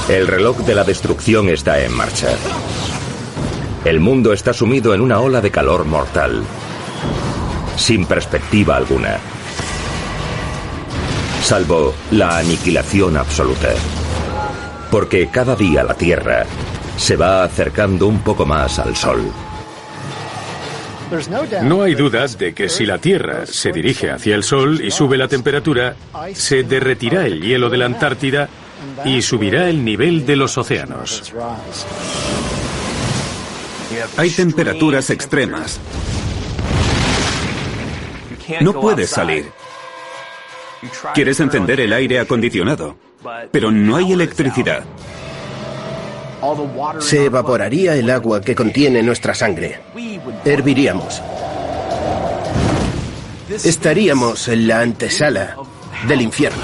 El reloj de la destrucción está en marcha. El mundo está sumido en una ola de calor mortal, sin perspectiva alguna, salvo la aniquilación absoluta. Porque cada día la Tierra se va acercando un poco más al Sol. No hay duda de que si la Tierra se dirige hacia el Sol y sube la temperatura, se derretirá el hielo de la Antártida y subirá el nivel de los océanos. Hay temperaturas extremas. No puedes salir. Quieres encender el aire acondicionado, pero no hay electricidad. Se evaporaría el agua que contiene nuestra sangre. Herviríamos. Estaríamos en la antesala del infierno.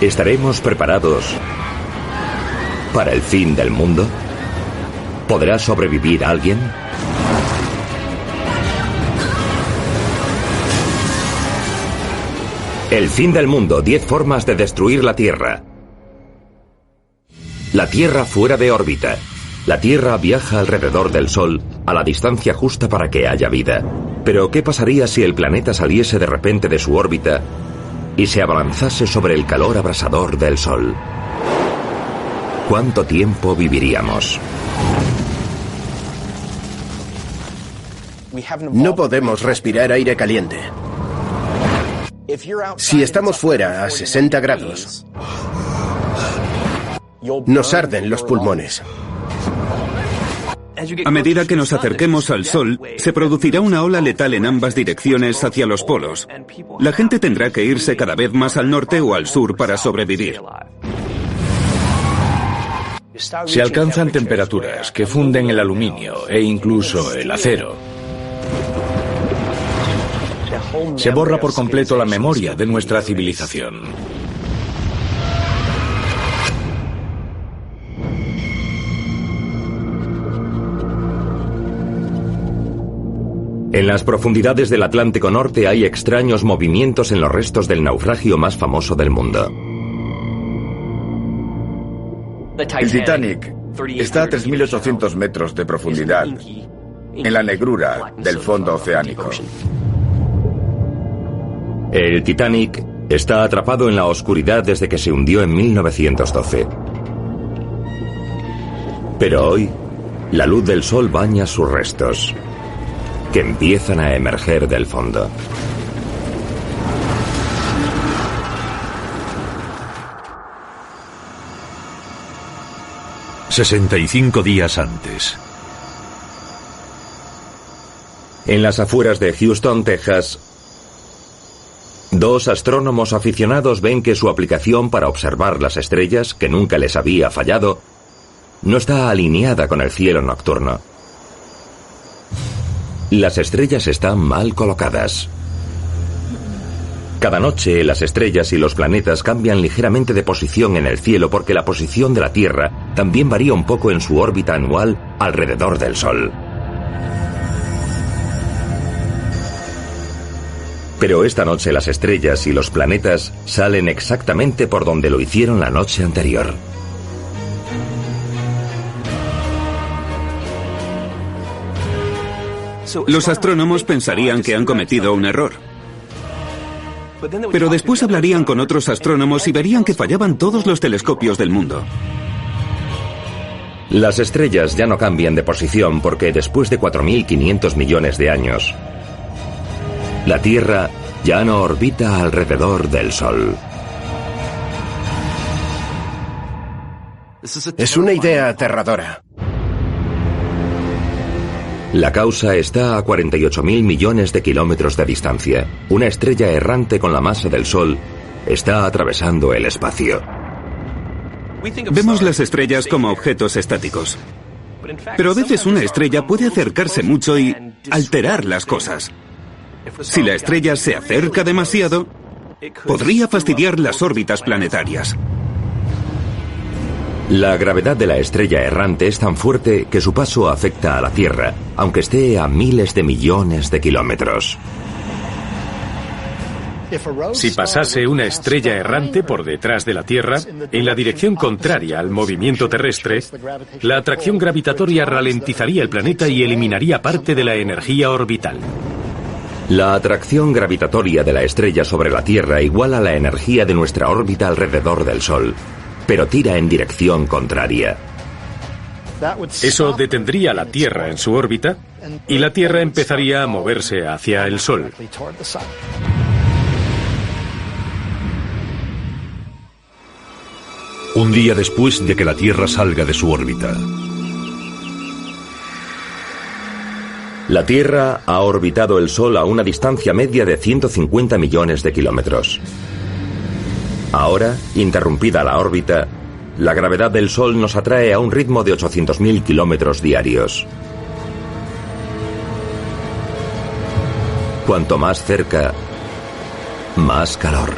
¿Estaremos preparados para el fin del mundo? ¿Podrá sobrevivir alguien? El fin del mundo, 10 formas de destruir la Tierra. La Tierra fuera de órbita. La Tierra viaja alrededor del Sol a la distancia justa para que haya vida. Pero ¿qué pasaría si el planeta saliese de repente de su órbita y se abalanzase sobre el calor abrasador del Sol? ¿Cuánto tiempo viviríamos? No podemos respirar aire caliente. Si estamos fuera a 60 grados, nos arden los pulmones. A medida que nos acerquemos al Sol, se producirá una ola letal en ambas direcciones hacia los polos. La gente tendrá que irse cada vez más al norte o al sur para sobrevivir. Se alcanzan temperaturas que funden el aluminio e incluso el acero. Se borra por completo la memoria de nuestra civilización. En las profundidades del Atlántico Norte hay extraños movimientos en los restos del naufragio más famoso del mundo. El Titanic está a 3.800 metros de profundidad, en la negrura del fondo oceánico. El Titanic está atrapado en la oscuridad desde que se hundió en 1912. Pero hoy, la luz del sol baña sus restos, que empiezan a emerger del fondo. «65 días antes». En las afueras de Houston, Texas, dos astrónomos aficionados ven que su aplicación para observar las estrellas, que nunca les había fallado, no está alineada con el cielo nocturno. Las estrellas están mal colocadas. Cada noche las estrellas y los planetas cambian ligeramente de posición en el cielo porque la posición de la Tierra también varía un poco en su órbita anual alrededor del Sol. Pero esta noche las estrellas y los planetas salen exactamente por donde lo hicieron la noche anterior. Los astrónomos pensarían que han cometido un error. Pero después hablarían con otros astrónomos y verían que fallaban todos los telescopios del mundo. Las estrellas ya no cambian de posición porque después de 4.500 millones de años, la Tierra ya no orbita alrededor del Sol. Es una idea aterradora. La causa está a 48.000 millones de kilómetros de distancia. Una estrella errante con la masa del Sol está atravesando el espacio. Vemos las estrellas como objetos estáticos. Pero a veces una estrella puede acercarse mucho y alterar las cosas. Si la estrella se acerca demasiado, podría fastidiar las órbitas planetarias. La gravedad de la estrella errante es tan fuerte que su paso afecta a la Tierra, aunque esté a miles de millones de kilómetros. Si pasase una estrella errante por detrás de la Tierra, en la dirección contraria al movimiento terrestre, la atracción gravitatoria ralentizaría el planeta y eliminaría parte de la energía orbital. La atracción gravitatoria de la estrella sobre la Tierra iguala la energía de nuestra órbita alrededor del Sol, pero tira en dirección contraria. Eso detendría la Tierra en su órbita y la Tierra empezaría a moverse hacia el Sol. Un día después de que la Tierra salga de su órbita. La Tierra ha orbitado el Sol a una distancia media de 150 millones de kilómetros. Ahora, interrumpida la órbita, la gravedad del Sol nos atrae a un ritmo de 800.000 kilómetros diarios. Cuanto más cerca, más calor.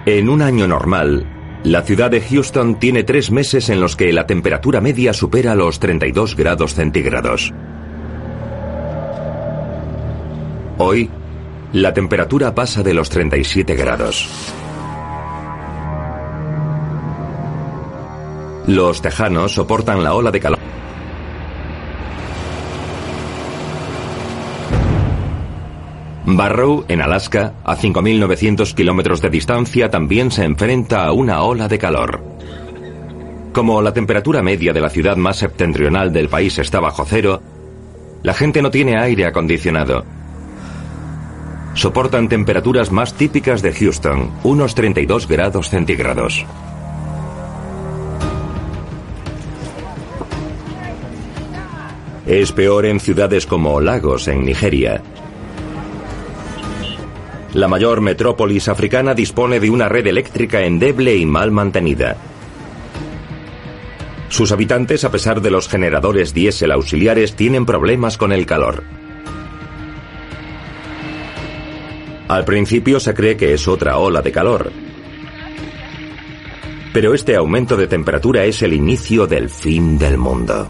En un año normal, la ciudad de Houston tiene 3 meses en los que la temperatura media supera los 32 grados centígrados. Hoy, la temperatura pasa de los 37 grados. Los tejanos soportan la ola de calor. Barrow, en Alaska, a 5.900 kilómetros de distancia, también se enfrenta a una ola de calor. Como la temperatura media de la ciudad más septentrional del país está bajo cero, la gente no tiene aire acondicionado. Soportan temperaturas más típicas de Houston, unos 32 grados centígrados. Es peor en ciudades como Lagos, en Nigeria. La mayor metrópolis africana dispone de una red eléctrica endeble y mal mantenida. Sus habitantes, a pesar de los generadores diésel auxiliares, tienen problemas con el calor. Al principio se cree que es otra ola de calor. Pero este aumento de temperatura es el inicio del fin del mundo.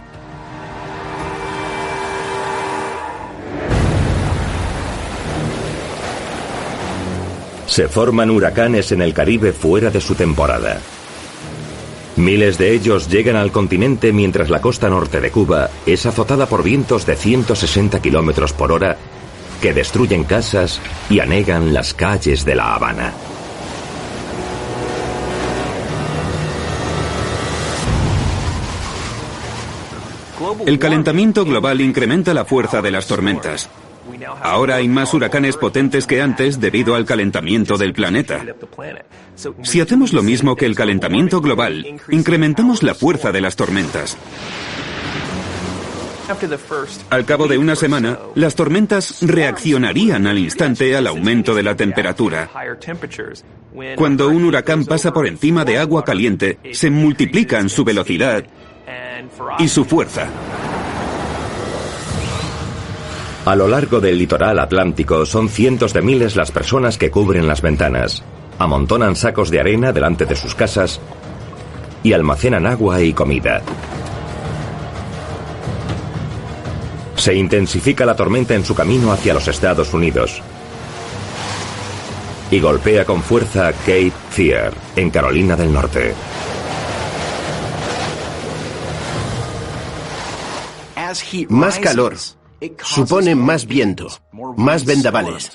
Se forman huracanes en el Caribe fuera de su temporada. Miles de ellos llegan al continente mientras la costa norte de Cuba es azotada por vientos de 160 kilómetros por hora que destruyen casas y anegan las calles de La Habana. El calentamiento global incrementa la fuerza de las tormentas. Ahora hay más huracanes potentes que antes debido al calentamiento del planeta. Si hacemos lo mismo que el calentamiento global, incrementamos la fuerza de las tormentas. Al cabo de una semana, las tormentas reaccionarían al instante al aumento de la temperatura. Cuando un huracán pasa por encima de agua caliente, se multiplican su velocidad y su fuerza. A lo largo del litoral atlántico son cientos de miles las personas que cubren las ventanas, amontonan sacos de arena delante de sus casas y almacenan agua y comida. Se intensifica la tormenta en su camino hacia los Estados Unidos y golpea con fuerza Cape Fear, en Carolina del Norte. Más calor supone más viento, más vendavales.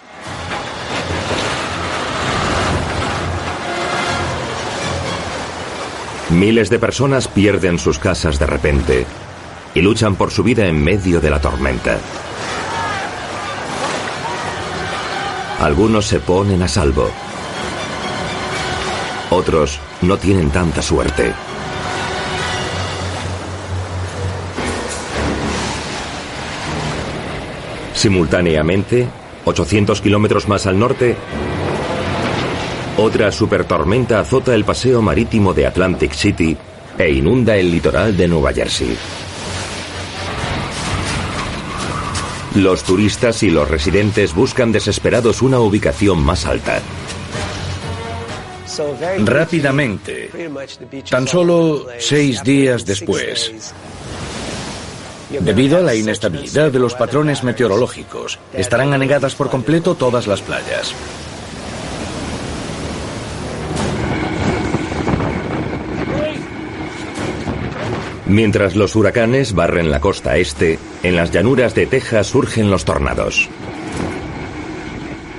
Miles de personas pierden sus casas de repente y luchan por su vida en medio de la tormenta. Algunos se ponen a salvo. Otros no tienen tanta suerte. Simultáneamente, 800 kilómetros más al norte, otra supertormenta azota el paseo marítimo de Atlantic City e inunda el litoral de Nueva Jersey. Los turistas y los residentes buscan desesperados una ubicación más alta. Rápidamente, tan solo 6 días después, Debido a la inestabilidad de los patrones meteorológicos, estarán anegadas por completo todas las playas. Mientras los huracanes barren la costa este, en las llanuras de Texas surgen los tornados.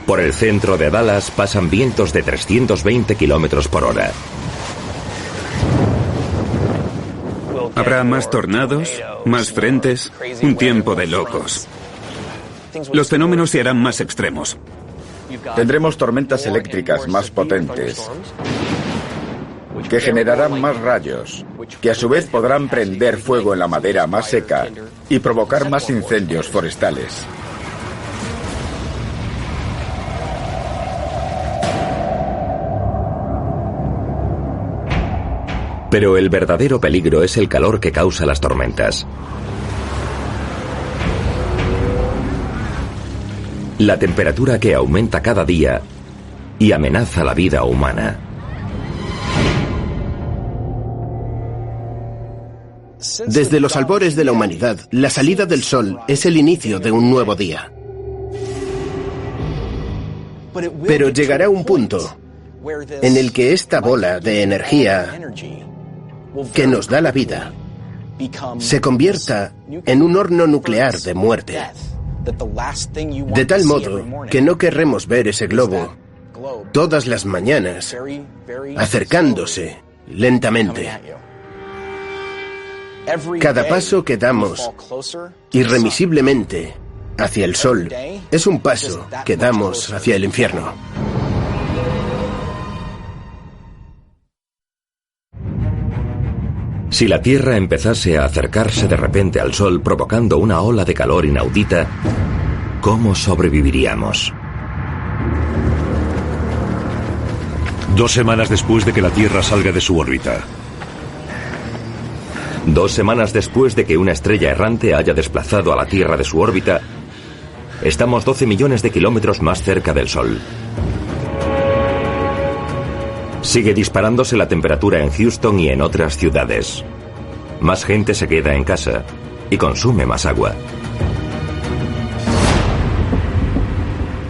Por el centro de Dallas pasan vientos de 320 kilómetros por hora. Habrá más tornados, más frentes, un tiempo de locos. Los fenómenos se harán más extremos. Tendremos tormentas eléctricas más potentes, que generarán más rayos, que a su vez podrán prender fuego en la madera más seca y provocar más incendios forestales. Pero el verdadero peligro es el calor que causa las tormentas. La temperatura que aumenta cada día y amenaza la vida humana. Desde los albores de la humanidad, la salida del sol es el inicio de un nuevo día. Pero llegará un punto en el que esta bola de energía que nos da la vida se convierta en un horno nuclear de muerte. De tal modo que no querremos ver ese globo todas las mañanas acercándose lentamente. Cada paso que damos irremisiblemente hacia el sol es un paso que damos hacia el infierno. Si la Tierra empezase a acercarse de repente al Sol provocando una ola de calor inaudita, ¿cómo sobreviviríamos? 2 semanas después de que la Tierra salga de su órbita. 2 semanas después de que una estrella errante haya desplazado a la Tierra de su órbita, estamos 12 millones de kilómetros más cerca del Sol. Sigue disparándose la temperatura en Houston y en otras ciudades. Más gente se queda en casa y consume más agua.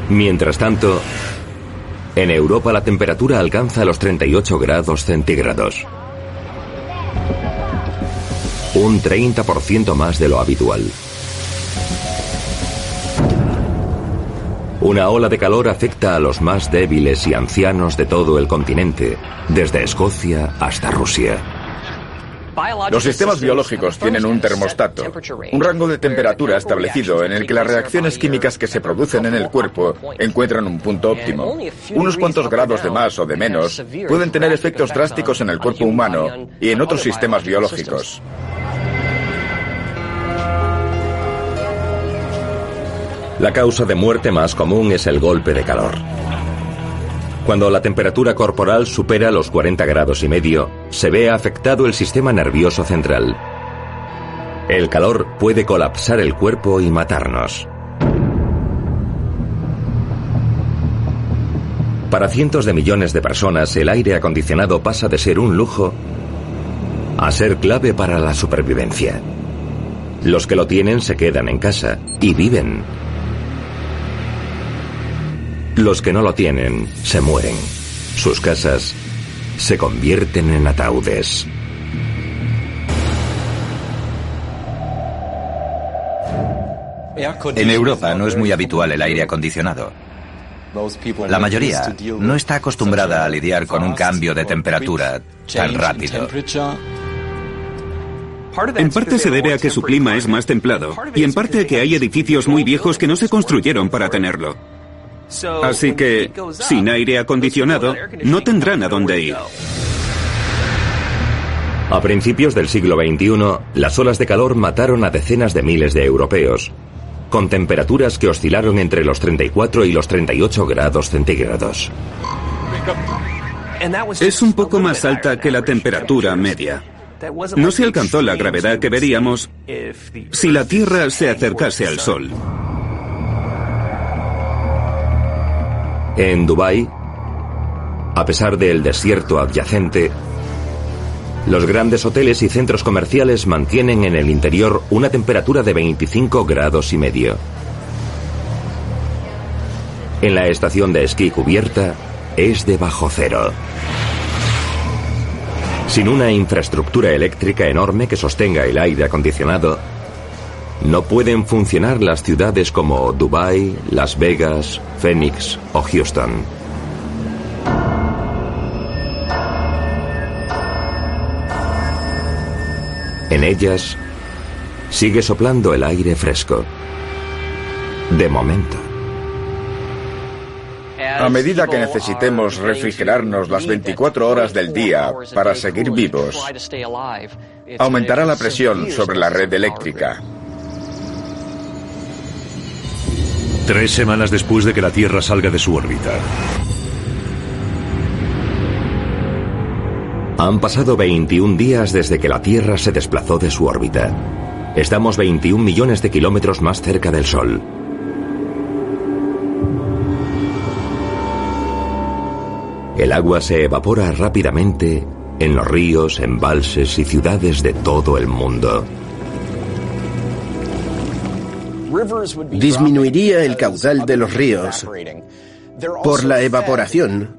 Mientras tanto, en Europa la temperatura alcanza los 38 grados centígrados. Un 30% más de lo habitual. Una ola de calor afecta a los más débiles y ancianos de todo el continente, desde Escocia hasta Rusia. Los sistemas biológicos tienen un termostato, un rango de temperatura establecido en el que las reacciones químicas que se producen en el cuerpo encuentran un punto óptimo. Unos cuantos grados de más o de menos pueden tener efectos drásticos en el cuerpo humano y en otros sistemas biológicos. La causa de muerte más común es el golpe de calor. Cuando la temperatura corporal supera los 40 grados y medio, se ve afectado el sistema nervioso central. El calor puede colapsar el cuerpo y matarnos. Para cientos de millones de personas, el aire acondicionado pasa de ser un lujo a ser clave para la supervivencia. Los que lo tienen se quedan en casa y viven. Los que no lo tienen se mueren. Sus casas se convierten en ataúdes. En Europa no es muy habitual el aire acondicionado. La mayoría no está acostumbrada a lidiar con un cambio de temperatura tan rápido. En parte se debe a que su clima es más templado y en parte a que hay edificios muy viejos que no se construyeron para tenerlo. Así que, sin aire acondicionado, no tendrán a dónde ir. A principios del siglo XXI, las olas de calor mataron a decenas de miles de europeos, con temperaturas que oscilaron entre los 34 y los 38 grados centígrados. Es un poco más alta que la temperatura media. No se alcanzó la gravedad que veríamos si la Tierra se acercase al Sol. En Dubái, a pesar del desierto adyacente, Los grandes hoteles y centros comerciales mantienen en el interior una temperatura de 25 grados y medio. En la estación de esquí cubierta es de bajo cero. Sin una infraestructura eléctrica enorme que sostenga el aire acondicionado, no pueden funcionar las ciudades como Dubái, Las Vegas, Phoenix o Houston. En ellas sigue soplando el aire fresco. De momento. A medida que necesitemos refrigerarnos las 24 horas del día para seguir vivos, aumentará la presión sobre la red eléctrica. 3 semanas después de que la Tierra salga de su órbita. Han pasado 21 días desde que la Tierra se desplazó de su órbita. Estamos 21 millones de kilómetros más cerca del Sol. El agua se evapora rápidamente en los ríos, embalses y ciudades de todo el mundo. Disminuiría el caudal de los ríos por la evaporación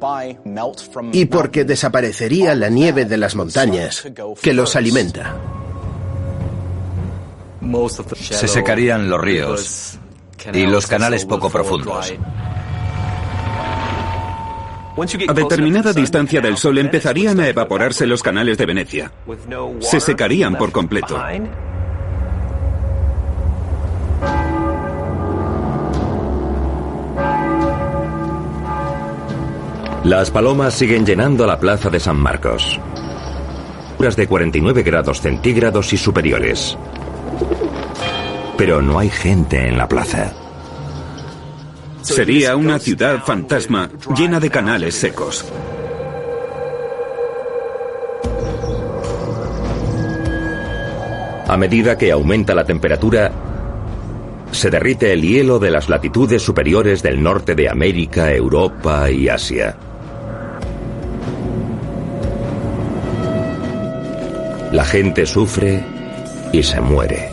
y porque desaparecería la nieve de las montañas que los alimenta. Se secarían los ríos y los canales poco profundos. A determinada distancia del Sol empezarían a evaporarse los canales de Venecia. Se secarían por completo. Las palomas siguen llenando la plaza de San Marcos. Temperaturas de 49 grados centígrados y superiores. Pero no hay gente en la plaza. Sería una ciudad fantasma llena de canales secos. A medida que aumenta la temperatura, se derrite el hielo de las latitudes superiores del norte de América, Europa y Asia. La gente sufre y se muere.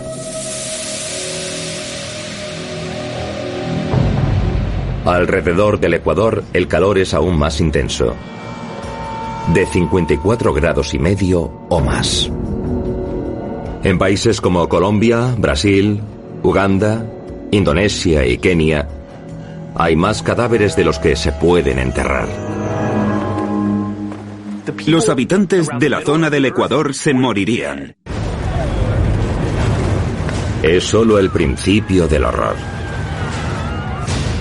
Alrededor del Ecuador, el calor es aún más intenso, de 54 grados y medio o más. En países como Colombia, Brasil, Uganda, Indonesia y Kenia, hay más cadáveres de los que se pueden enterrar. Los habitantes de la zona del Ecuador se morirían. Es solo el principio del horror.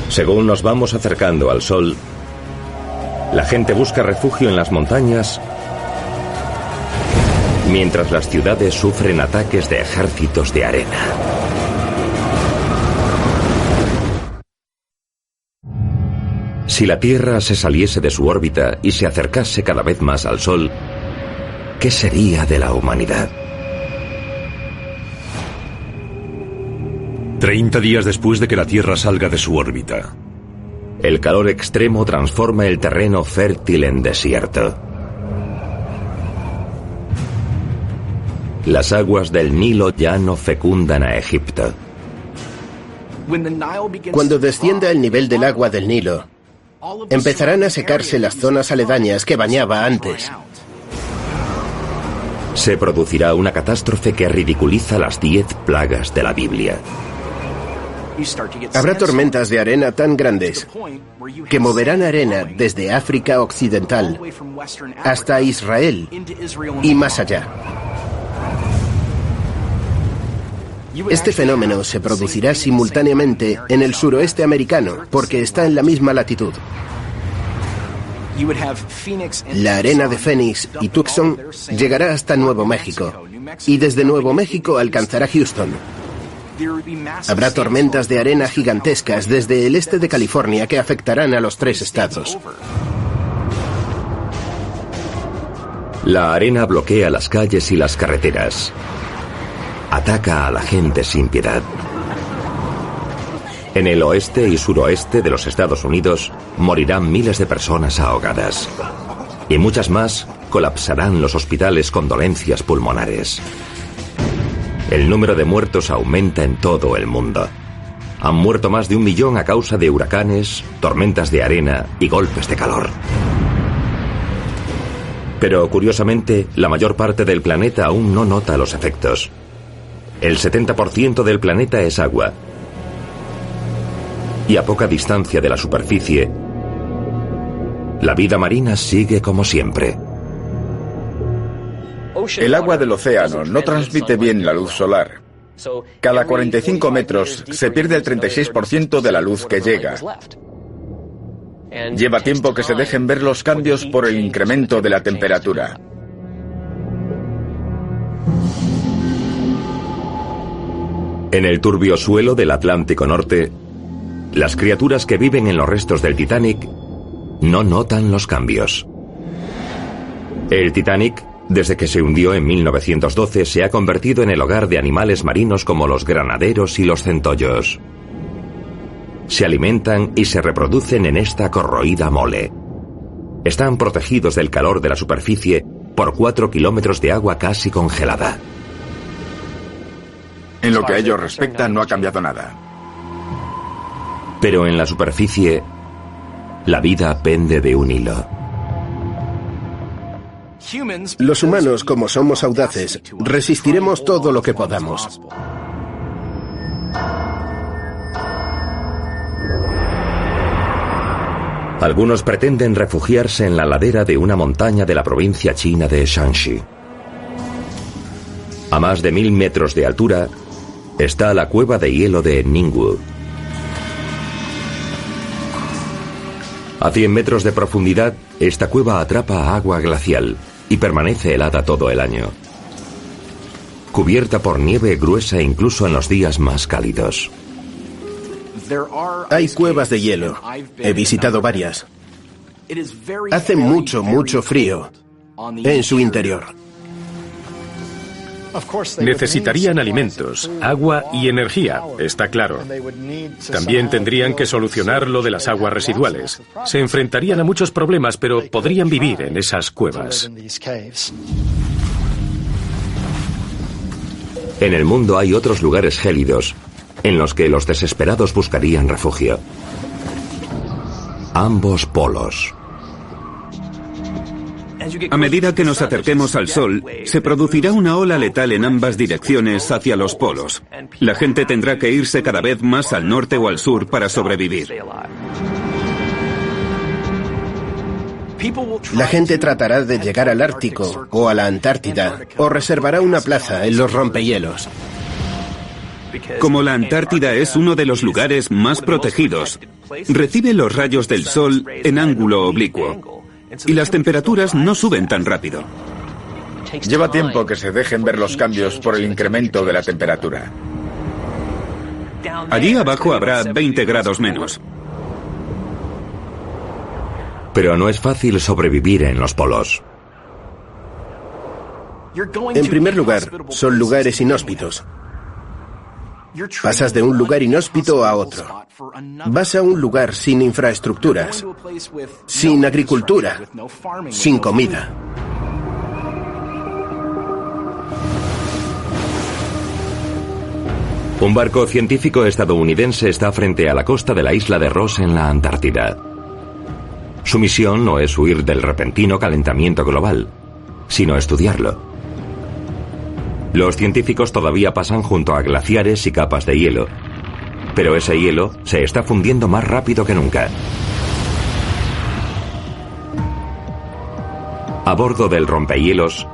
Según nos vamos acercando al Sol, la gente busca refugio en las montañas, mientras las ciudades sufren ataques de ejércitos de arena. Si la Tierra se saliese de su órbita y se acercase cada vez más al Sol, ¿qué sería de la humanidad? 30 días después de que la Tierra salga de su órbita. El calor extremo transforma el terreno fértil en desierto. Las aguas del Nilo ya no fecundan a Egipto. Cuando descienda el nivel del agua del Nilo, empezarán a secarse las zonas aledañas que bañaba antes. Se producirá una catástrofe que ridiculiza las 10 plagas de la Biblia. Habrá tormentas de arena tan grandes que moverán arena desde África Occidental hasta Israel y más allá. Este fenómeno se producirá simultáneamente en el suroeste americano porque está en la misma latitud. La arena de Phoenix y Tucson llegará hasta Nuevo México y desde Nuevo México alcanzará Houston. Habrá tormentas de arena gigantescas desde el este de California que afectarán a los 3 estados. La arena bloquea las calles y las carreteras. Ataca a la gente sin piedad. En el oeste y suroeste de los Estados Unidos morirán miles de personas ahogadas. Y muchas más colapsarán los hospitales con dolencias pulmonares. El número de muertos aumenta en todo el mundo. Han muerto más de 1 millón a causa de huracanes, tormentas de arena y golpes de calor. Pero curiosamente, la mayor parte del planeta aún no nota los efectos. El 70% del planeta es agua. Y a poca distancia de la superficie, la vida marina sigue como siempre. El agua del océano no transmite bien la luz solar. Cada 45 metros se pierde el 36% de la luz que llega. Lleva tiempo que se dejen ver los cambios por el incremento de la temperatura. En el turbio suelo del Atlántico Norte, las criaturas que viven en los restos del Titanic no notan los cambios. El Titanic, desde que se hundió en 1912, se ha convertido en el hogar de animales marinos como los granaderos y los centollos. Se alimentan y se reproducen en esta corroída mole. Están protegidos del calor de la superficie por 4 kilómetros de agua casi congelada. En lo que a ello respecta, no ha cambiado nada. Pero en la superficie, la vida pende de un hilo. Los humanos, como somos audaces, resistiremos todo lo que podamos. Algunos pretenden refugiarse en la ladera de una montaña de la provincia china de Shanxi. A más de 1000 metros de altura está la cueva de hielo de Ningwu. A 100 metros de profundidad, esta cueva atrapa agua glacial y permanece helada todo el año. Cubierta por nieve gruesa incluso en los días más cálidos. Hay cuevas de hielo. He visitado varias. Hace mucho, mucho frío en su interior. Necesitarían alimentos, agua y energía, está claro. También tendrían que solucionar lo de las aguas residuales. Se enfrentarían a muchos problemas, pero podrían vivir en esas cuevas. En el mundo hay otros lugares gélidos en los que los desesperados buscarían refugio. Ambos polos. A medida que nos acerquemos al Sol, se producirá una ola letal en ambas direcciones hacia los polos. La gente tendrá que irse cada vez más al norte o al sur para sobrevivir. La gente tratará de llegar al Ártico o a la Antártida, o reservará una plaza en los rompehielos. Como la Antártida es uno de los lugares más protegidos, recibe los rayos del Sol en ángulo oblicuo. Y las temperaturas no suben tan rápido. Lleva tiempo que se dejen ver los cambios por el incremento de la temperatura. Allí abajo habrá 20 grados menos. Pero no es fácil sobrevivir en los polos. En primer lugar, son lugares inhóspitos. Pasas de un lugar inhóspito a otro. Vas a un lugar sin infraestructuras, sin agricultura, sin comida. Un barco científico estadounidense está frente a la costa de la isla de Ross en la Antártida. Su misión no es huir del repentino calentamiento global, sino estudiarlo. Los científicos todavía pasan junto a glaciares y capas de hielo, pero ese hielo se está fundiendo más rápido que nunca. A bordo del rompehielos,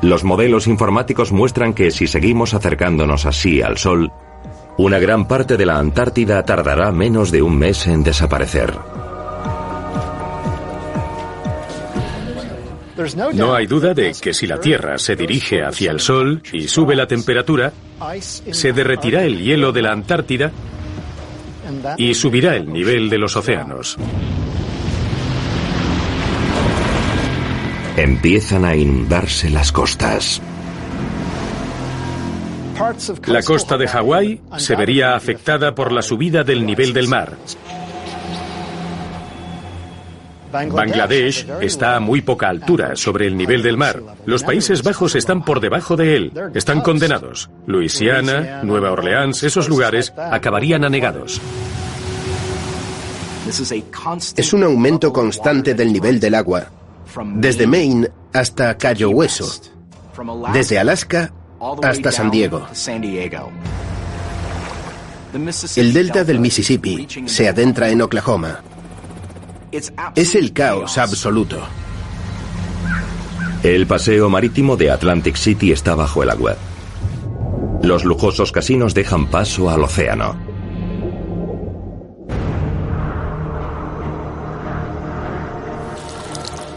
los modelos informáticos muestran que si seguimos acercándonos así al Sol, una gran parte de la Antártida tardará menos de un mes en desaparecer. No hay duda de que si la Tierra se dirige hacia el Sol y sube la temperatura, se derretirá el hielo de la Antártida y subirá el nivel de los océanos. Empiezan a inundarse las costas. La costa de Hawái se vería afectada por la subida del nivel del mar. Bangladesh está a muy poca altura sobre el nivel del mar. Los Países Bajos están por debajo de él. Están condenados. Luisiana, Nueva Orleans, esos lugares acabarían anegados. Es un aumento constante del nivel del agua, desde Maine hasta Cayo Hueso, desde Alaska hasta San Diego. El delta del Mississippi se adentra en Oklahoma. Es el caos absoluto. El paseo marítimo de Atlantic City está bajo el agua. Los lujosos casinos dejan paso al océano.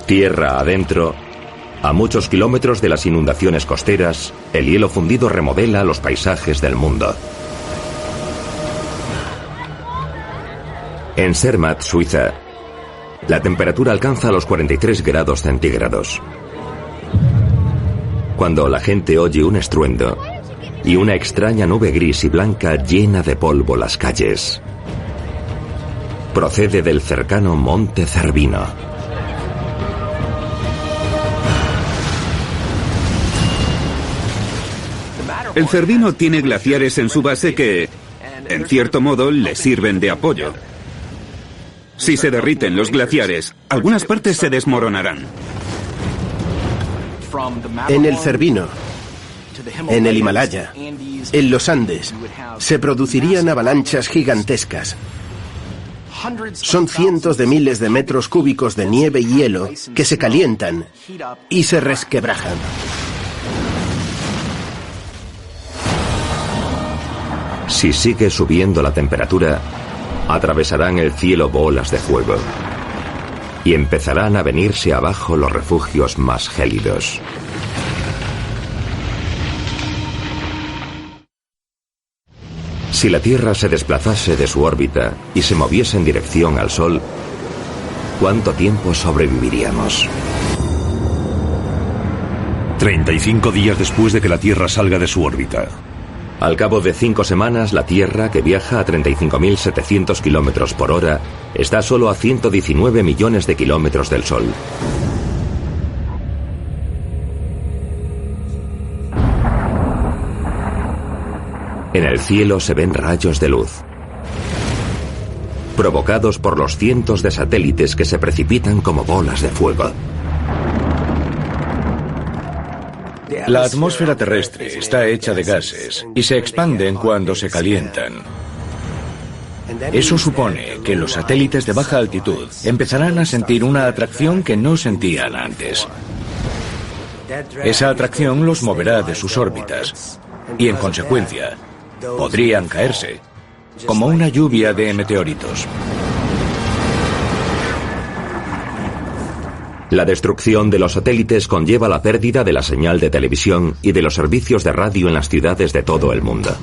Tierra adentro, a muchos kilómetros de las inundaciones costeras, el hielo fundido remodela los paisajes del mundo. En Zermatt, Suiza, la temperatura alcanza los 43 grados centígrados. Cuando la gente oye un estruendo y una extraña nube gris y blanca llena de polvo las calles, procede del cercano Monte Cervino. El Cervino tiene glaciares en su base que, en cierto modo, le sirven de apoyo. Si se derriten los glaciares, algunas partes se desmoronarán. En el Cervino, en el Himalaya, en los Andes, se producirían avalanchas gigantescas. Son cientos de miles de metros cúbicos de nieve y hielo que se calientan y se resquebrajan. Si sigue subiendo la temperatura, atravesarán el cielo bolas de fuego y empezarán a venirse abajo los refugios más gélidos. Si la Tierra se desplazase de su órbita y se moviese en dirección al Sol, ¿cuánto tiempo sobreviviríamos? 35 días después de que la Tierra salga de su órbita. Al cabo de 5 semanas, la Tierra, que viaja a 35.700 kilómetros por hora, está solo a 119 millones de kilómetros del Sol. En el cielo se ven rayos de luz, provocados por los cientos de satélites que se precipitan como bolas de fuego. La atmósfera terrestre está hecha de gases y se expanden cuando se calientan. Eso supone que los satélites de baja altitud empezarán a sentir una atracción que no sentían antes. Esa atracción los moverá de sus órbitas y, en consecuencia, podrían caerse, como una lluvia de meteoritos. La destrucción de los satélites conlleva la pérdida de la señal de televisión y de los servicios de radio en las ciudades de todo el mundo.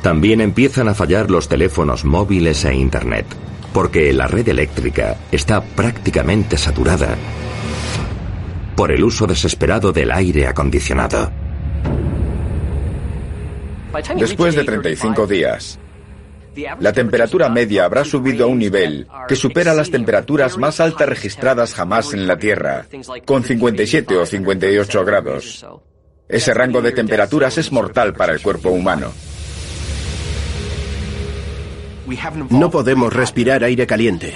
También empiezan a fallar los teléfonos móviles e Internet, porque la red eléctrica está prácticamente saturada por el uso desesperado del aire acondicionado. Después de 35 días, la temperatura media habrá subido a un nivel que supera las temperaturas más altas registradas jamás en la Tierra, con 57 o 58 grados. Ese rango de temperaturas es mortal para el cuerpo humano. No podemos respirar aire caliente.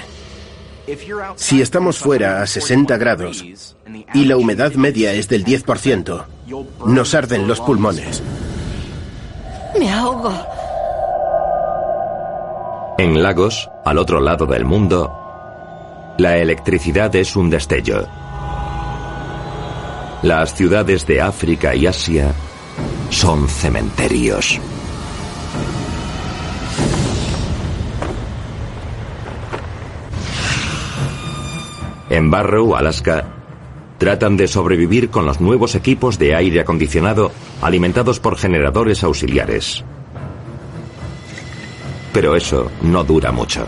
Si estamos fuera a 60 grados y la humedad media es del 10%, nos arden los pulmones. Me ahogo. En Lagos, al otro lado del mundo, la electricidad es un destello. Las ciudades de África y Asia son cementerios. En Barrow, Alaska, tratan de sobrevivir con los nuevos equipos de aire acondicionado alimentados por generadores auxiliares. Pero eso no dura mucho.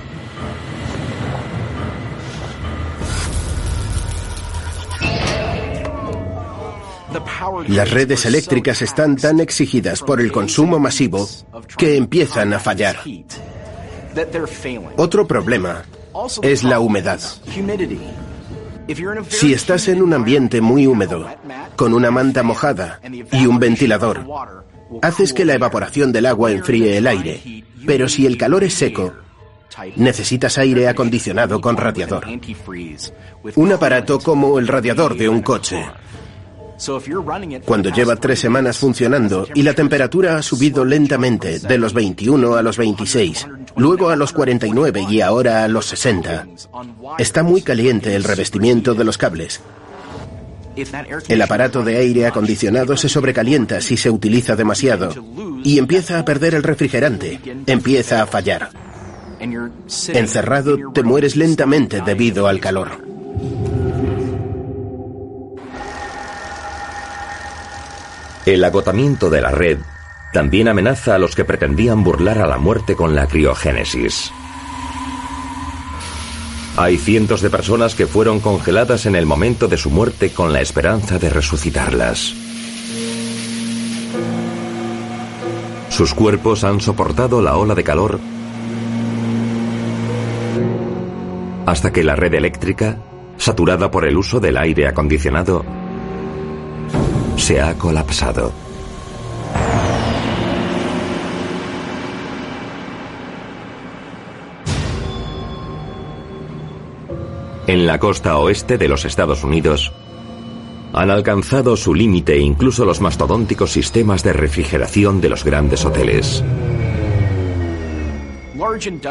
Las redes eléctricas están tan exigidas por el consumo masivo que empiezan a fallar. Otro problema es la humedad. Si estás en un ambiente muy húmedo, con una manta mojada y un ventilador, haces que la evaporación del agua enfríe el aire. Pero si el calor es seco, necesitas aire acondicionado con radiador. Un aparato como el radiador de un coche. Cuando lleva 3 semanas funcionando y la temperatura ha subido lentamente de los 21 a los 26, luego a los 49 y ahora a los 60, está muy caliente el revestimiento de los cables. El aparato de aire acondicionado se sobrecalienta si se utiliza demasiado y empieza a perder el refrigerante, empieza a fallar. Encerrado, te mueres lentamente debido al calor. El agotamiento de la red también amenaza a los que pretendían burlar a la muerte con la criogénesis. Hay cientos de personas que fueron congeladas en el momento de su muerte con la esperanza de resucitarlas. Sus cuerpos han soportado la ola de calor hasta que la red eléctrica, saturada por el uso del aire acondicionado, se ha colapsado. En la costa oeste de los Estados Unidos, han alcanzado su límite incluso los mastodónticos sistemas de refrigeración de los grandes hoteles.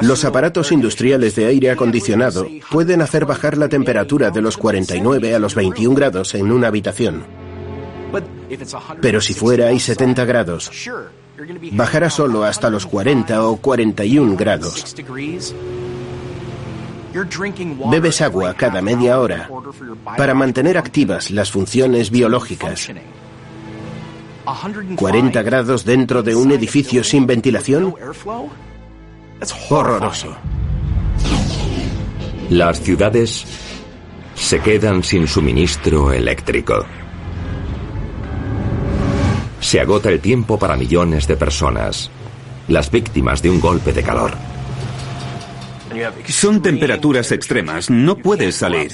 Los aparatos industriales de aire acondicionado pueden hacer bajar la temperatura de los 49 a los 21 grados en una habitación. Pero si fuera hay 70 grados, bajará solo hasta los 40 o 41 grados. Bebes agua cada media hora para mantener activas las funciones biológicas. 40 grados dentro de un edificio sin ventilación. Horroroso. Las ciudades se quedan sin suministro eléctrico. Se agota el tiempo para millones de personas, las víctimas de un golpe de calor. Son temperaturas extremas, no puedes salir.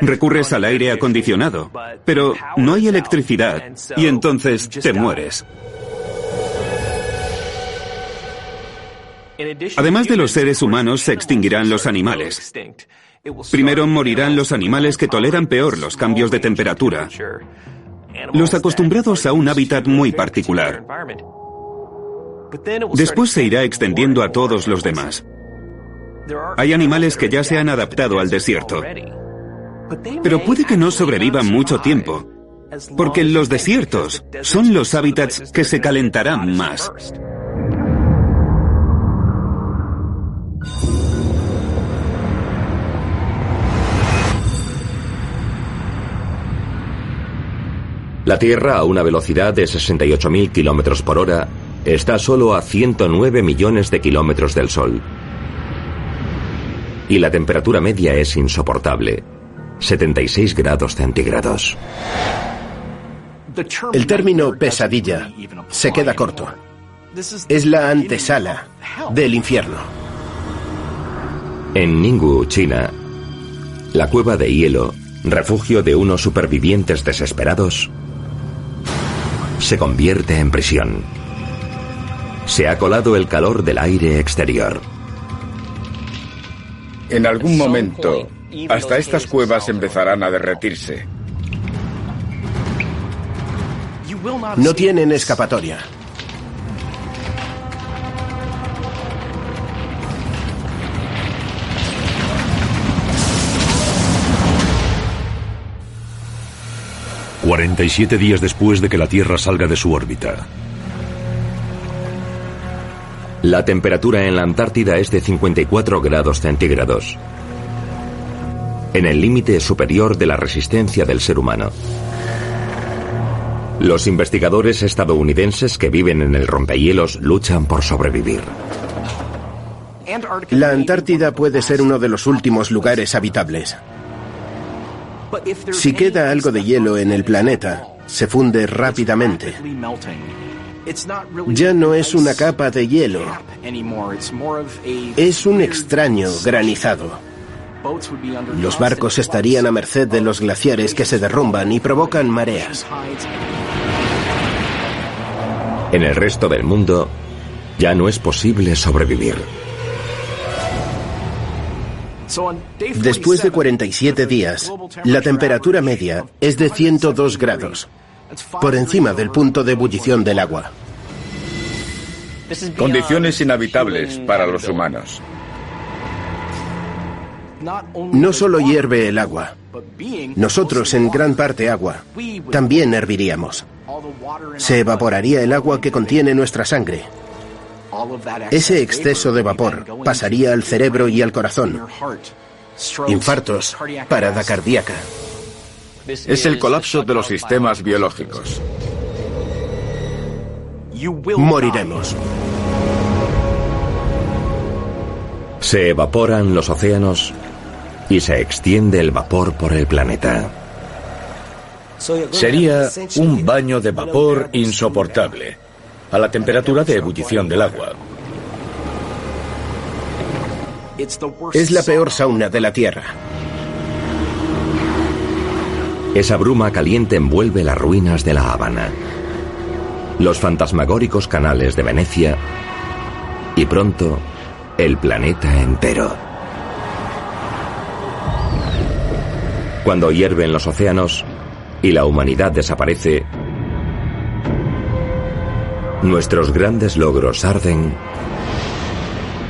Recurres al aire acondicionado, pero no hay electricidad y entonces te mueres. Además de los seres humanos, se extinguirán los animales. Primero morirán los animales que toleran peor los cambios de temperatura, los acostumbrados a un hábitat muy particular. Después se irá extendiendo a todos los demás. Hay animales que ya se han adaptado al desierto, pero puede que no sobrevivan mucho tiempo, porque los desiertos son los hábitats que se calentarán más. La Tierra, a una velocidad de 68.000 kilómetros por hora, está solo a 109 millones de kilómetros del Sol. Y la temperatura media es insoportable, 76 grados centígrados. El término pesadilla se queda corto. Es la antesala del infierno. En Ningwu, China, la cueva de hielo, refugio de unos supervivientes desesperados, se convierte en prisión. Se ha colado el calor del aire exterior. En algún momento, hasta estas cuevas empezarán a derretirse. No tienen escapatoria. ...47 días después de que la Tierra salga de su órbita. La temperatura en la Antártida es de 54 grados centígrados, en el límite superior de la resistencia del ser humano. Los investigadores estadounidenses que viven en el rompehielos luchan por sobrevivir. La Antártida puede ser uno de los últimos lugares habitables. Si queda algo de hielo en el planeta, se funde rápidamente. Ya no es una capa de hielo, es un extraño granizado. Los barcos estarían a merced de los glaciares que se derrumban y provocan mareas. En el resto del mundo, ya no es posible sobrevivir. Después de 47 días, la temperatura media es de 102 grados, por encima del punto de ebullición del agua. Condiciones inhabitables para los humanos. No solo hierve el agua, nosotros en gran parte agua, también herviríamos. Se evaporaría el agua que contiene nuestra sangre. Ese exceso de vapor pasaría al cerebro y al corazón. Infartos, parada cardíaca. Es el colapso de los sistemas biológicos. Moriremos. Se evaporan los océanos y se extiende el vapor por el planeta. Sería un baño de vapor insoportable, a la temperatura de ebullición del agua. Es la peor sauna de la Tierra. Esa bruma caliente envuelve las ruinas de La Habana, los fantasmagóricos canales de Venecia y pronto el planeta entero. Cuando hierven los océanos y la humanidad desaparece, nuestros grandes logros arden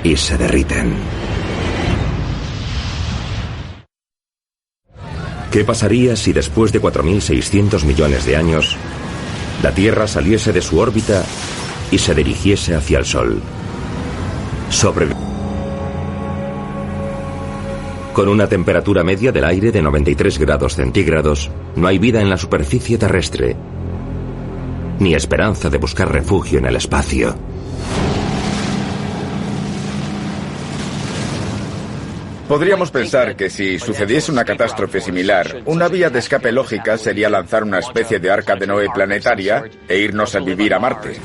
y se derriten. ¿Qué pasaría si después de 4.600 millones de años, la Tierra saliese de su órbita y se dirigiese hacia el Sol? Con una temperatura media del aire de 93 grados centígrados, no hay vida en la superficie terrestre, ni esperanza de buscar refugio en el espacio. Podríamos pensar que si sucediese una catástrofe similar, una vía de escape lógica sería lanzar una especie de arca de Noé planetaria e irnos a vivir a Marte.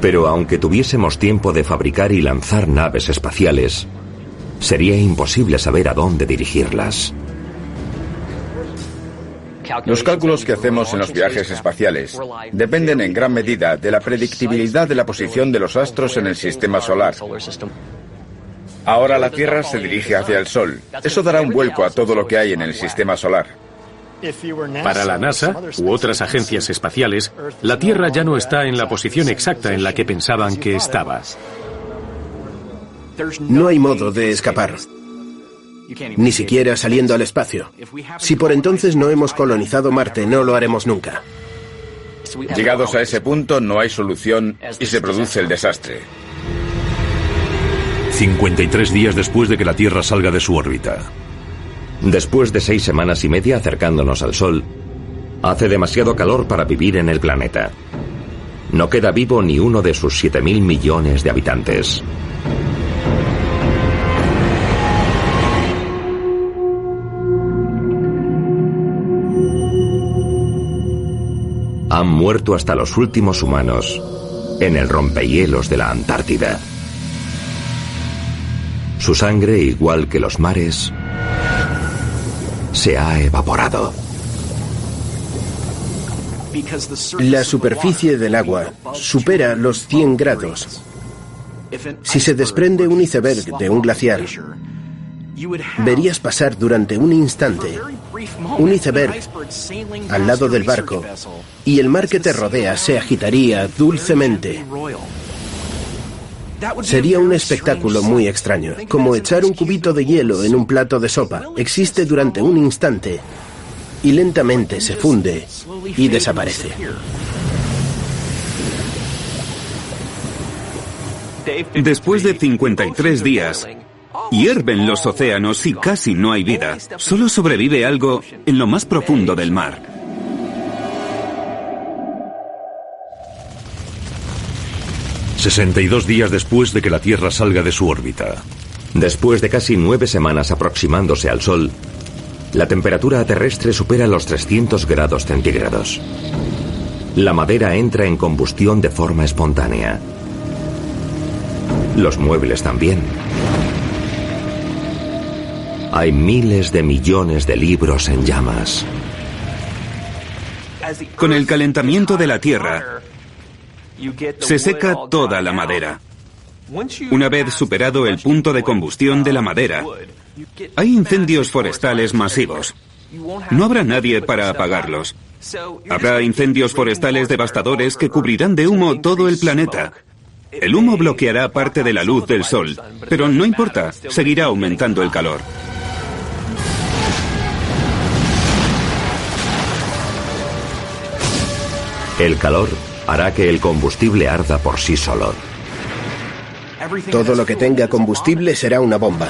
Pero aunque tuviésemos tiempo de fabricar y lanzar naves espaciales, sería imposible saber a dónde dirigirlas. Los cálculos que hacemos en los viajes espaciales dependen en gran medida de la predictibilidad de la posición de los astros en el sistema solar. Ahora la Tierra se dirige hacia el Sol. Eso dará un vuelco a todo lo que hay en el sistema solar. Para la NASA u otras agencias espaciales, la Tierra ya no está en la posición exacta en la que pensaban que estaba. No hay modo de escapar. Ni siquiera saliendo al espacio. Si por entonces no hemos colonizado Marte, no lo haremos nunca. Llegados a ese punto, no hay solución y se produce el desastre. 53 días después de que la Tierra salga de su órbita. Después de 6 semanas y media acercándonos al Sol, hace demasiado calor para vivir en el planeta. No queda vivo ni uno de sus 7.000 millones de habitantes. Han muerto hasta los últimos humanos en el rompehielos de la Antártida. Su sangre, igual que los mares, se ha evaporado. La superficie del agua supera los 100 grados. Si se desprende un iceberg de un glaciar, verías pasar durante un instante un iceberg al lado del barco y el mar que te rodea se agitaría dulcemente. Sería un espectáculo muy extraño, como echar un cubito de hielo en un plato de sopa. Existe durante un instante y lentamente se funde y desaparece. Después de 53 días, hierven los océanos y casi no hay vida. Solo sobrevive algo en lo más profundo del mar. ...62 días después de que la Tierra salga de su órbita. Después de casi 9 semanas aproximándose al Sol, La temperatura terrestre supera los 300 grados centígrados. La madera entra en combustión de forma espontánea. Los muebles también. Hay miles de millones de libros en llamas. Con el calentamiento de la Tierra, se seca toda la madera. Una vez superado el punto de combustión de la madera, hay incendios forestales masivos. No habrá nadie para apagarlos. Habrá incendios forestales devastadores que cubrirán de humo todo el planeta. El humo bloqueará parte de la luz del sol, pero no importa, seguirá aumentando el calor. El calor hará que el combustible arda por sí solo. Todo lo que tenga combustible será una bomba.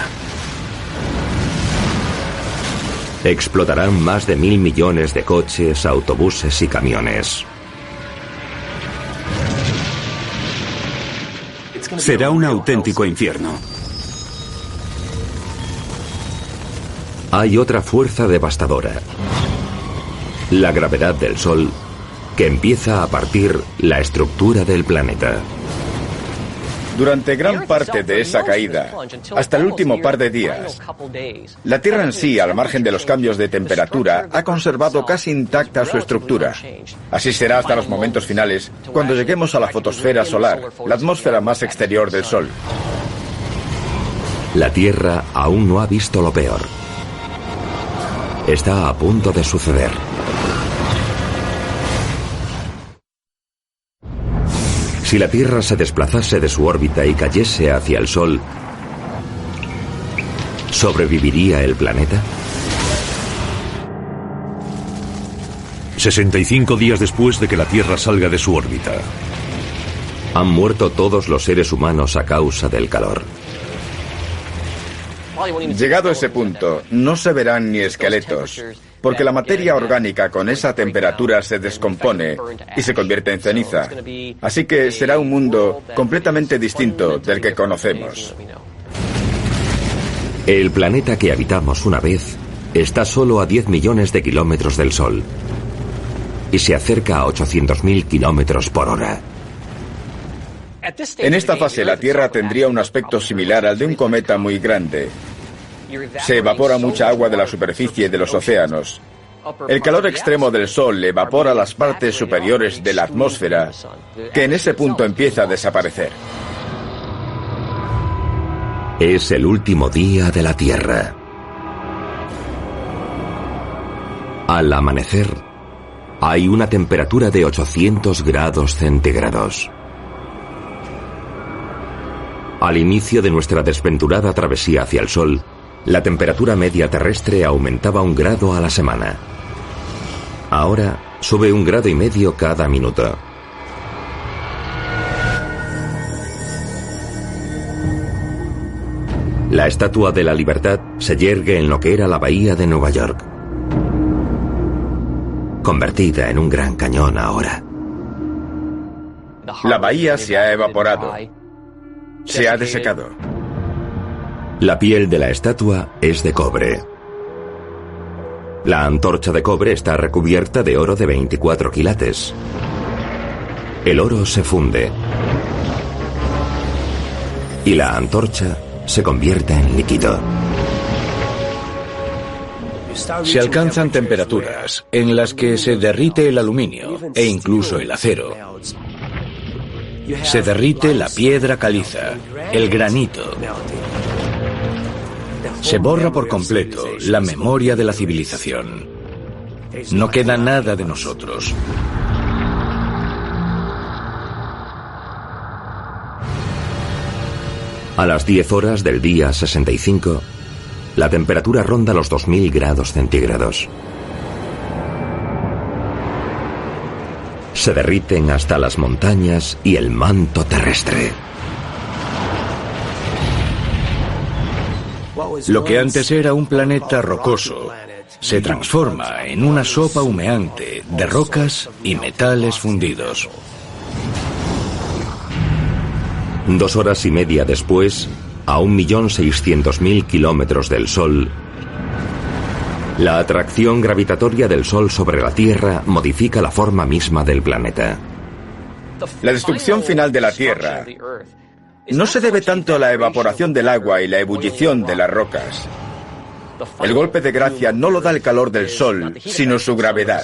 Explotarán más de 1.000 millones de coches, autobuses y camiones. Será un auténtico infierno. Hay otra fuerza devastadora. La gravedad del Sol, que empieza a partir la estructura del planeta. Durante gran parte de esa caída, hasta el último par de días, la Tierra en sí, al margen de los cambios de temperatura, ha conservado casi intacta su estructura. Así será hasta los momentos finales, cuando lleguemos a la fotosfera solar, la atmósfera más exterior del Sol. La Tierra aún no ha visto lo peor. Está a punto de suceder. Si la Tierra se desplazase de su órbita y cayese hacia el Sol, ¿sobreviviría el planeta? 65 días después de que la Tierra salga de su órbita. Han muerto todos los seres humanos a causa del calor. Llegado a ese punto, no se verán ni esqueletos, porque la materia orgánica con esa temperatura se descompone y se convierte en ceniza. Así que será un mundo completamente distinto del que conocemos. El planeta que habitamos una vez está solo a 10 millones de kilómetros del Sol y se acerca a 800.000 kilómetros por hora. En esta fase, la Tierra tendría un aspecto similar al de un cometa muy grande. Se evapora mucha agua de la superficie de los océanos. El calor extremo del Sol evapora las partes superiores de la atmósfera, que en ese punto empieza a desaparecer. Es el último día de la Tierra. Al amanecer, hay una temperatura de 800 grados centígrados. Al inicio de nuestra desventurada travesía hacia el Sol, la temperatura media terrestre aumentaba 1 grado a la semana. Ahora sube 1,5 grados cada minuto. La Estatua de la Libertad se yergue en lo que era la bahía de Nueva York, convertida en un gran cañón ahora. La bahía se ha evaporado. Se ha desecado. La piel de la estatua es de cobre. La antorcha de cobre está recubierta de oro de 24 quilates. El oro se funde y la antorcha se convierte en líquido. Se alcanzan temperaturas en las que se derrite el aluminio e incluso el acero. Se derrite la piedra caliza, el granito. Se borra por completo la memoria de la civilización. No queda nada de nosotros. A las 10 horas del día 65, la temperatura ronda los 2000 grados centígrados. Se derriten hasta las montañas y el manto terrestre. Lo que antes era un planeta rocoso se transforma en una sopa humeante de rocas y metales fundidos. 2 horas y media después, a 1.600.000 kilómetros del Sol, La atracción gravitatoria del Sol sobre la Tierra modifica la forma misma del planeta. La destrucción final de la Tierra no se debe tanto a la evaporación del agua y la ebullición de las rocas. El golpe de gracia no lo da el calor del Sol, sino su gravedad.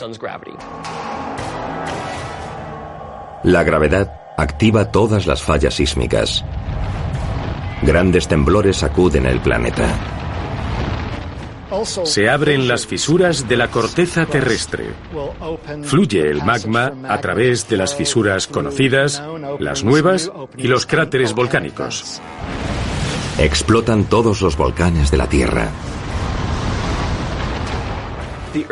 La gravedad activa todas las fallas sísmicas. Grandes temblores sacuden el planeta. Se abren las fisuras de la corteza terrestre. Fluye el magma a través de las fisuras conocidas, las nuevas y los cráteres volcánicos. Explotan todos los volcanes de la Tierra.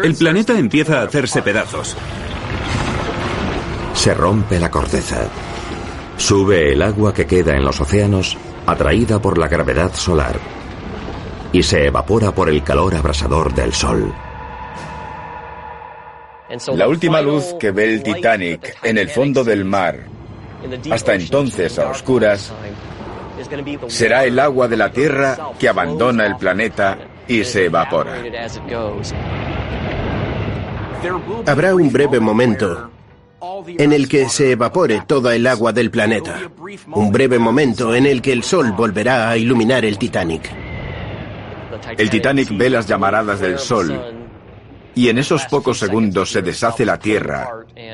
El planeta empieza a hacerse pedazos. Se rompe la corteza. Sube el agua que queda en los océanos, atraída por la gravedad solar, y se evapora por el calor abrasador del Sol. La última luz que ve el Titanic en el fondo del mar, hasta entonces a oscuras, será el agua de la Tierra que abandona el planeta y se evapora. Habrá un breve momento en el que se evapore toda el agua del planeta. Un breve momento en el que el Sol volverá a iluminar el Titanic. El Titanic ve las llamaradas del Sol y en esos pocos segundos se deshace la Tierra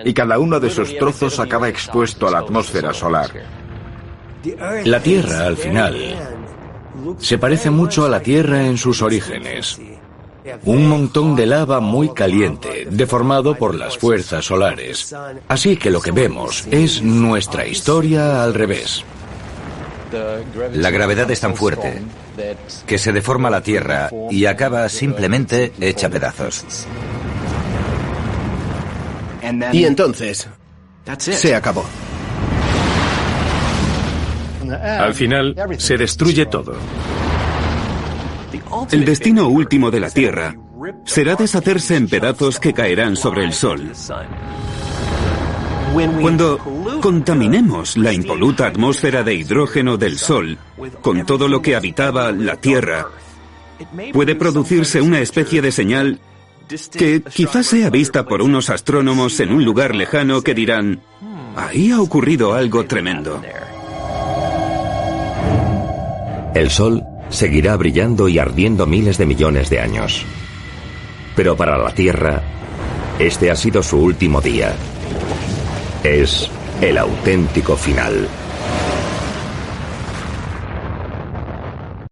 y cada uno de sus trozos acaba expuesto a la atmósfera solar. La Tierra, al final, se parece mucho a la Tierra en sus orígenes. Un montón de lava muy caliente, deformado por las fuerzas solares. Así que lo que vemos es nuestra historia al revés. La gravedad es tan fuerte que se deforma la Tierra y acaba simplemente hecha pedazos. Y entonces, se acabó. Al final, se destruye todo. El destino último de la Tierra será deshacerse en pedazos que caerán sobre el Sol. Cuando contaminemos la impoluta atmósfera de hidrógeno del Sol con todo lo que habitaba la Tierra, puede producirse una especie de señal que quizás sea vista por unos astrónomos en un lugar lejano que dirán: ahí ha ocurrido algo tremendo. El Sol seguirá brillando y ardiendo miles de millones de años. Pero para la Tierra, este ha sido su último día. Es el auténtico final.